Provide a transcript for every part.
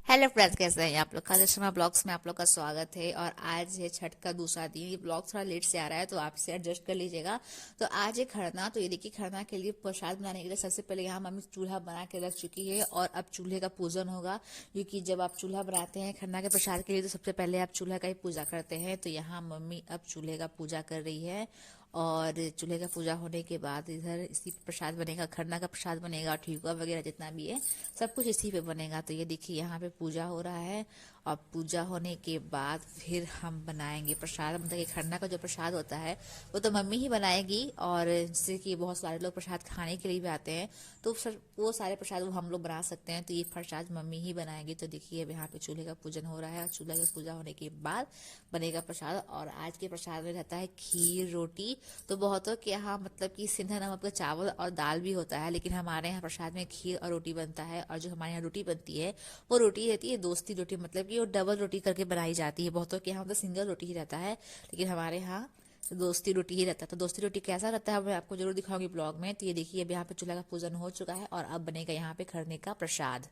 Hello friends, कैसे हैं आप लोग। खालिद शर्मा ब्लॉग्स में आप लोग का स्वागत है। और आज है छठ का दूसरा दिन। ये ब्लॉग थोड़ा लेट से आ रहा है तो आप इसे एडजस्ट कर लीजिएगा। तो आज है खरना। तो ये देखिए, खरना के लिए प्रसाद बनाने के लिए सबसे पहले यहाँ मम्मी चूल्हा बना के रख चुकी है और अब चूल्हे का पूजन होगा। क्योंकि जब आप चूल्हा बनाते हैं खरना के प्रसाद के लिए तो सबसे पहले आप चूल्हा का ही पूजा करते हैं। तो यहाँ मम्मी अब चूल्हे का पूजा कर रही है। और चूल्हे का पूजा होने के बाद इधर इसी पे प्रसाद बनेगा, खरना का प्रसाद बनेगा, ठेकुआ वगैरह जितना भी है सब कुछ इसी पे बनेगा। तो ये देखिए, यहाँ पे पूजा हो रहा है और पूजा होने के बाद फिर हम बनाएंगे प्रसाद। मतलब कि खरना का जो प्रसाद होता है वो तो मम्मी ही बनाएगी। और जैसे कि बहुत सारे लोग प्रसाद खाने के लिए भी आते हैं तो वो सारे प्रसाद वो हम लोग बना सकते हैं। तो ये प्रसाद मम्मी ही बनाएगी। तो देखिए, अब यहाँ पे चूल्हे का पूजन हो रहा है और चूल्हे की पूजा होने के बाद बनेगा प्रसाद। और आज के प्रसाद में रहता है खीर, रोटी। तो बहुतों के यहाँ मतलब कि सिंधा नमक का चावल और दाल भी होता है, लेकिन हमारे यहाँ प्रसाद में खीर और रोटी बनता है। और जो हमारे यहाँ रोटी बनती है वो रोटी रहती है दोस्ती रोटी, मतलब कि वो डबल रोटी करके बनाई जाती है। बहुतों के यहाँ मतलब सिंगल रोटी ही रहता है, लेकिन हमारे यहाँ दोस्ती रोटी ही रहता है। तो दोस्ती रोटी कैसा रहता है मैं आपको जरूर दिखाऊंगी ब्लॉग में। तो ये देखिए, अब यहाँ पे चूल्हा का पूजन हो चुका है और अब बनेगा यहाँ पे खरने का प्रसाद।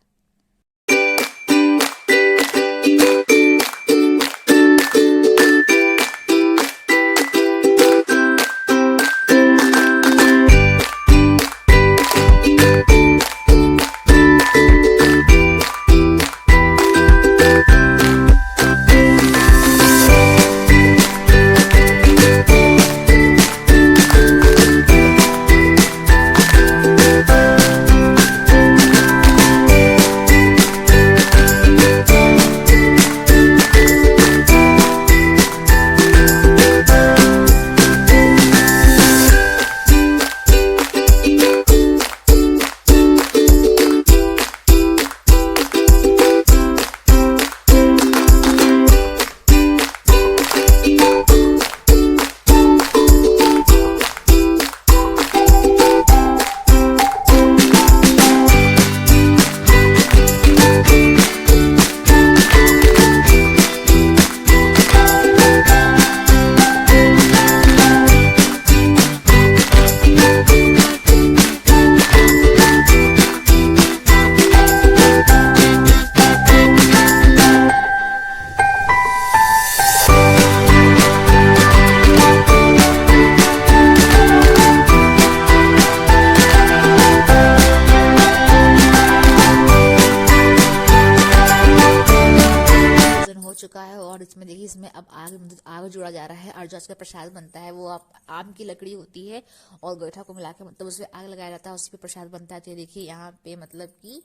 हो चुका है। और इसमें देखिए, इसमें अब आग मतलब आग जोड़ा जा रहा है। और जो आज का प्रसाद बनता है वो आप आम की लकड़ी होती है और गोईठा को मिला के मतलब उसमें आग लगाया जाता है, उसी पे प्रसाद बनता है। तो ये देखिए, यहाँ पे मतलब कि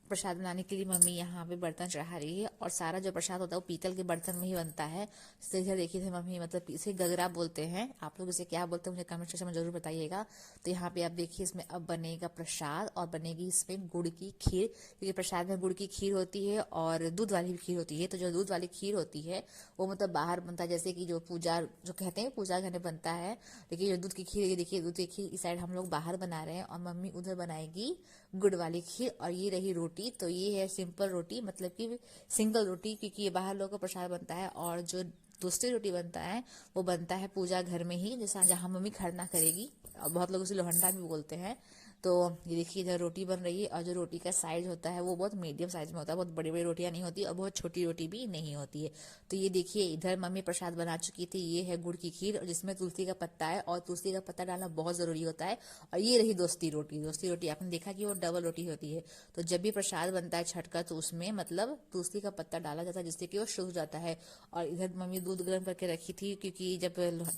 प्रसाद बनाने के लिए मम्मी यहाँ पे बर्तन चढ़ा रही है। और सारा जो प्रसाद होता है वो पीतल के बर्तन में ही बनता है। तो इधर देखिए थे मम्मी, मतलब इसे गगरा बोलते हैं, आप लोग इसे क्या बोलते हैं मुझे कमेंट सेक्शन में जरूर बताइएगा। तो यहाँ पे आप देखिए, इसमें अब बनेगा प्रसाद और बनेगी इसमें गुड़ की खीर। क्योंकि प्रसाद में गुड़ की खीर होती है और दूध वाली भी खीर होती है। तो जो दूध वाली खीर होती है वो मतलब बाहर बनता है, जैसे कि जो पूजा जो कहते हैं पूजा घर में बनता है। लेकिन जो दूध की खीर, ये देखिए दूध की खीर इस साइड हम लोग बाहर बना रहे हैं और मम्मी उधर बनाएगी गुड़ वाली खीर। और ये रही रोटी। तो ये है सिंपल रोटी, मतलब कि सिंगल रोटी, क्योंकि ये बाहर लोगों का प्रसाद बनता है। और जो दूसरी रोटी बनता है वो बनता है पूजा घर में ही, जैसा जहाँ मम्मी खरना करेगी। और बहुत लोग उसे लोहंडा भी बोलते हैं। तो ये देखिए, इधर रोटी बन रही है और जो रोटी का साइज होता है वो बहुत मीडियम साइज में होता है, बहुत बड़ी बड़ी रोटियां नहीं होती और बहुत छोटी रोटी भी नहीं होती है। तो ये देखिए, इधर मम्मी प्रसाद बना चुकी थी। ये है गुड़ की खीर और जिसमें तुलसी का पत्ता है, और तुलसी का पत्ता डालना बहुत जरूरी होता है। और ये रही दोस्ती रोटी। दोस्ती रोटी आपने देखा कि वो डबल रोटी होती है। तो जब भी प्रसाद बनता है छठ का तो उसमें मतलब तुलसी का पत्ता डाला जाता है, जिससे कि वो शुद्ध जाता है। और इधर मम्मी दूध गर्म करके रखी थी, क्योंकि जब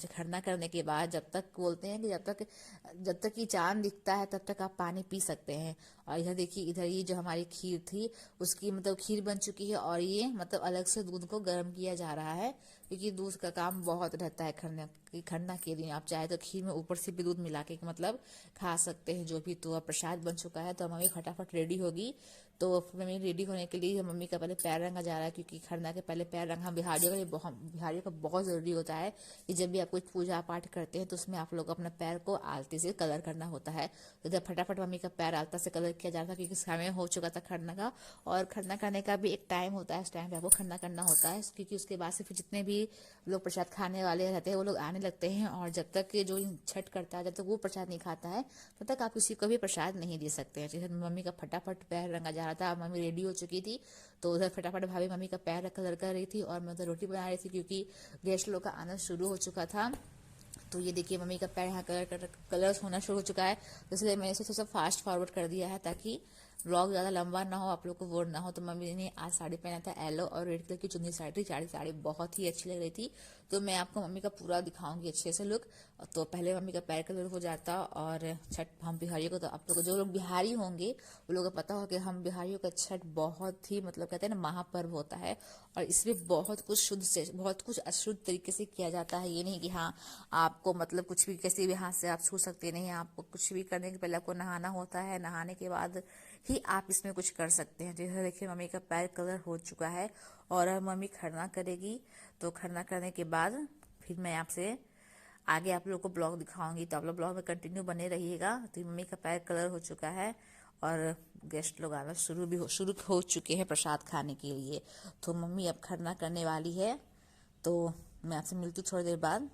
खरना करने के बाद जब तक बोलते हैं कि जब तक कि चांद दिखता है तब तक आप पानी पी सकते हैं। और इधर देखिए, इधर ये जो हमारी खीर थी उसकी मतलब खीर बन चुकी है। और ये मतलब अलग से दूध को गर्म किया जा रहा है, क्योंकि दूध का काम बहुत रहता है खरना के दिन। आप चाहे तो खीर में ऊपर से भी दूध मिला के मतलब खा सकते हैं जो भी। तो अब प्रसाद बन चुका है तो मम्मी फटाफट रेडी होगी। तो मम्मी रेडी होने के लिए मम्मी का पहले पैर रंगा जा रहा है, क्योंकि खरना के पहले पैर रंगा बिहारियों का बहुत जरूरी होता है कि जब भी आप कुछ पूजा पाठ करते हैं तो उसमें आप लोग अपना पैर को आलती से कलर करना होता है। तो जब फटाफट मम्मी का पैर आलता से कलर किया जा रहा था, क्योंकि समय हो चुका था खरना का। और खरना करने का भी एक टाइम होता है, उस टाइम पे आपको खरना करना होता है, क्योंकि उसके बाद से फिर जितने भी भी लोग प्रसाद खाने वाले रहते हैं वो लोग आने लगते हैं, और जब तक कि जो छठ करता है जब तक वो प्रसाद नहीं खाता है तब तक आप किसी को भी प्रसाद नहीं दे सकते हैं। जैसे मम्मी का फटाफट पैर रंगा जा रहा था, मम्मी रेडी हो चुकी थी, तो उधर फटाफट भाभी मम्मी का पैर कलर कर रही थी और मैं उधर रोटी बना रही थी क्योंकि गेस्ट लोग का आना शुरू हो चुका था। तो ये देखिए मम्मी का पैर यहाँ कलर होना शुरू हो चुका है, तो इसलिए मैंने इसे थोड़ा सा फास्ट फॉरवर्ड कर दिया है ताकि व्लॉग ज़्यादा लंबा ना हो, आप लोग को बोर ना हो। तो मम्मी ने आज साड़ी पहना था येलो और रेड कलर की चुन्नी साड़ी, साड़ी बहुत ही अच्छी लग रही थी। तो मैं आपको मम्मी का पूरा दिखाऊंगी अच्छे से लुक। तो पहले मम्मी का पैर कलर हो जाता और छठ हम बिहारियों को, तो आप लोग जो लोग बिहारी होंगे वो लोगों को पता हो कि हम बिहारियों का छठ बहुत ही मतलब कहते हैं ना महापर्व होता है, और इसमें बहुत कुछ शुद्ध से बहुत कुछ अशुद्ध तरीके से किया जाता है। ये नहीं कि हाँ आपको मतलब कुछ भी किसी भी हाथ से आप छू सकते नहीं, आपको कुछ भी करने के पहले आपको नहाना होता है, नहाने के बाद ही आप इसमें कुछ कर सकते हैं। जैसे देखिए मम्मी का पैर कलर हो चुका है और अब मम्मी खरना करेगी, तो खरना करने के बाद फिर मैं आपसे आगे आप लोग को ब्लॉग दिखाऊंगी, तो आप लोग ब्लॉग में कंटिन्यू बने रहिएगा। तो मम्मी का पैर कलर हो चुका है और गेस्ट लोग आना शुरू हो चुके हैं प्रसाद खाने के लिए। तो मम्मी अब खरना करने वाली है, तो मैं आपसे मिलती हूँ थोड़ी देर बाद।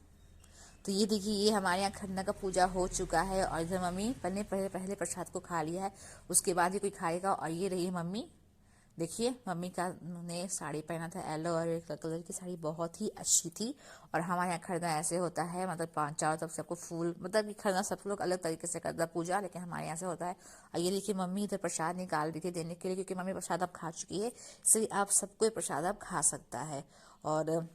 तो ये देखिए ये हमारे यहाँ खरना का पूजा हो चुका है और इधर मम्मी पहले प्रसाद को खा लिया है, उसके बाद ही कोई खाएगा। और ये रही मम्मी, देखिए मम्मी का ने साड़ी पहना था येलो और रेड कलर की साड़ी, बहुत ही अच्छी थी। और हमारे यहाँ खरना ऐसे होता है, मतलब 5 चारों तरफ सबको फूल, मतलब कि खरना सब लोग अलग तरीके से करता है पूजा, लेकिन हमारे यहाँ से होता है। और ये देखिए मम्मी इधर प्रसाद निकाल रही थी देने के लिए, क्योंकि मम्मी प्रसाद अब खा चुकी है, इसलिए आप सबको प्रसाद अब खा सकता है। और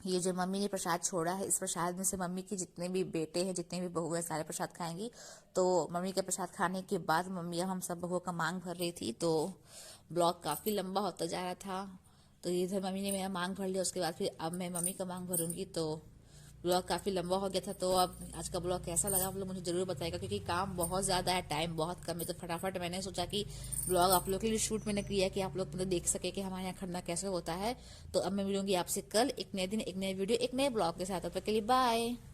ये जो मम्मी ने प्रसाद छोड़ा है, इस प्रसाद में से मम्मी के जितने भी बेटे हैं जितने भी बहू हैं सारे प्रसाद खाएंगी। तो मम्मी के प्रसाद खाने के बाद मम्मी हम सब बहुओं का मांग भर रही थी, तो ब्लॉग काफ़ी लंबा होता जा रहा था। तो इधर मम्मी ने मेरा मांग भर लिया, उसके बाद फिर अब मैं मम्मी का मांग भरूंगी। तो ब्लॉग काफ़ी लंबा हो गया था। तो अब आज का ब्लॉग कैसा लगा आप लोग मुझे ज़रूर बताएगा, क्योंकि काम बहुत ज़्यादा है, टाइम बहुत कम है। तो फटाफट मैंने सोचा कि ब्लॉग आप लोग के लिए शूट मैंने किया कि आप लोग मतलब देख सके कि हमारे यहाँ खरना कैसे होता है। तो अब मैं मिलूंगी आपसे कल एक नए दिन एक नए वीडियो एक नए ब्लॉग के साथ। तब तक के लिए बाय।